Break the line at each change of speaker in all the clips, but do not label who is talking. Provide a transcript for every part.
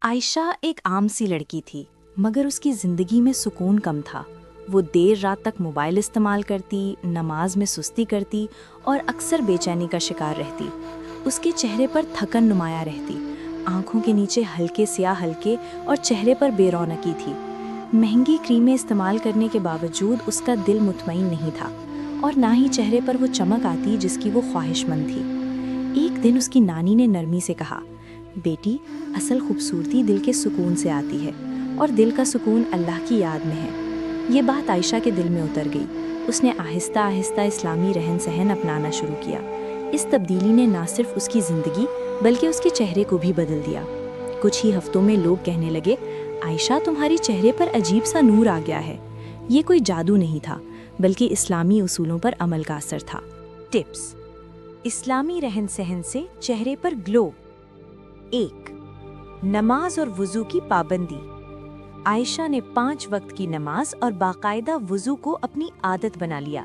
عائشہ ایک عام سی لڑکی تھی، مگر اس کی زندگی میں سکون کم تھا۔ وہ دیر رات تک موبائل استعمال کرتی، نماز میں سستی کرتی اور اکثر بے چینی کا شکار رہتی۔ اس کے چہرے پر تھکن نمایاں رہتی، آنکھوں کے نیچے ہلکے سیاہ حلقے اور چہرے پر بے رونقی تھی۔ مہنگی کریمیں استعمال کرنے کے باوجود اس کا دل مطمئن نہیں تھا اور نہ ہی چہرے پر وہ چمک آتی جس کی وہ خواہش مند تھی۔ ایک دن اس کی نانی نے نرمی سے کہا، بیٹی، اصل خوبصورتی دل کے سکون سے آتی ہے اور دل کا سکون اللہ کی یاد میں ہے۔ یہ بات عائشہ کے دل میں اتر گئی۔ اس نے آہستہ آہستہ اسلامی رہن سہن اپنانا شروع کیا۔ اس تبدیلی نے نہ صرف اس کی زندگی بلکہ اس کے چہرے کو بھی بدل دیا۔ کچھ ہی ہفتوں میں لوگ کہنے لگے، عائشہ، تمہاری چہرے پر عجیب سا نور آ گیا ہے۔ یہ کوئی جادو نہیں تھا بلکہ اسلامی اصولوں پر عمل کا اثر تھا۔ ٹپس: اسلامی رہن سہن سے چہرے پر گلو۔ 1. نماز اور وضو کی پابندی۔ عائشہ نے 5 وقت کی نماز اور باقاعدہ وضو کو اپنی عادت بنا لیا۔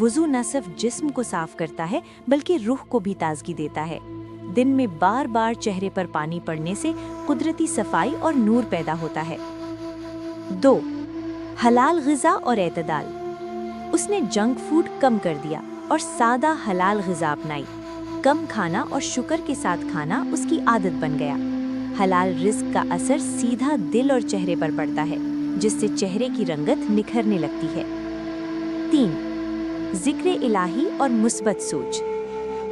وضو نہ صرف جسم کو صاف کرتا ہے بلکہ روح کو بھی تازگی دیتا ہے۔ دن میں بار بار چہرے پر پانی پڑنے سے قدرتی صفائی اور نور پیدا ہوتا ہے۔ 2. حلال غذا اور اعتدال۔ اس نے جنک فوڈ کم کر دیا اور سادہ حلال غذا اپنائی۔ کم کھانا اور شکر کے ساتھ کھانا اس کی عادت بن گیا۔ حلال رزق کا اثر سیدھا دل اور چہرے پر پڑتا ہے، جس سے چہرے کی رنگت نکھرنے لگتی ہے۔ 3. ذکر الہی اور مثبت سوچ۔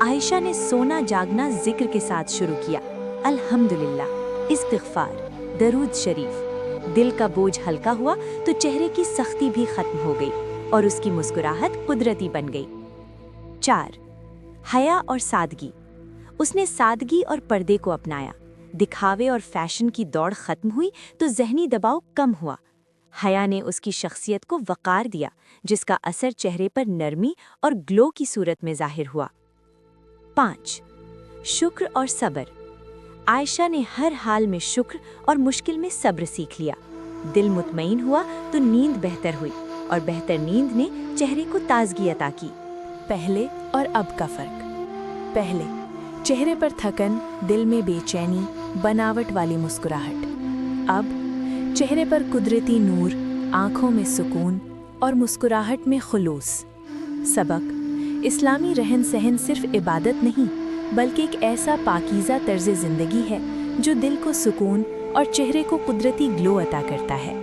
عائشہ نے سونا جاگنا ذکر کے ساتھ شروع کیا، الحمدللہ، استغفار، درود شریف۔ دل کا بوجھ ہلکا ہوا تو چہرے کی سختی بھی ختم ہو گئی اور اس کی مسکراہٹ قدرتی بن گئی۔ 4. حیا اور سادگی۔ اس نے سادگی اور پردے کو اپنایا۔ دکھاوے اور فیشن کی دوڑ ختم ہوئی تو ذہنی دباؤ کم ہوا۔ حیا نے اس کی شخصیت کو وقار دیا، جس کا اثر چہرے پر نرمی اور گلو کی صورت میں ظاہر ہوا۔ 5. شکر اور صبر۔ عائشہ نے ہر حال میں شکر اور مشکل میں صبر سیکھ لیا۔ دل مطمئن ہوا تو نیند بہتر ہوئی اور بہتر نیند نے چہرے کو تازگی عطا کی۔
پہلے اور اب کا فرق۔ پہلے چہرے پر تھکن، دل میں بے چینی، بناوٹ والی مسکراہٹ۔ اب چہرے پر قدرتی نور، آنکھوں میں سکون اور مسکراہٹ میں خلوص۔ سبق: اسلامی رہن سہن صرف عبادت نہیں بلکہ ایک ایسا پاکیزہ طرز زندگی ہے جو دل کو سکون اور چہرے کو قدرتی گلو عطا کرتا ہے۔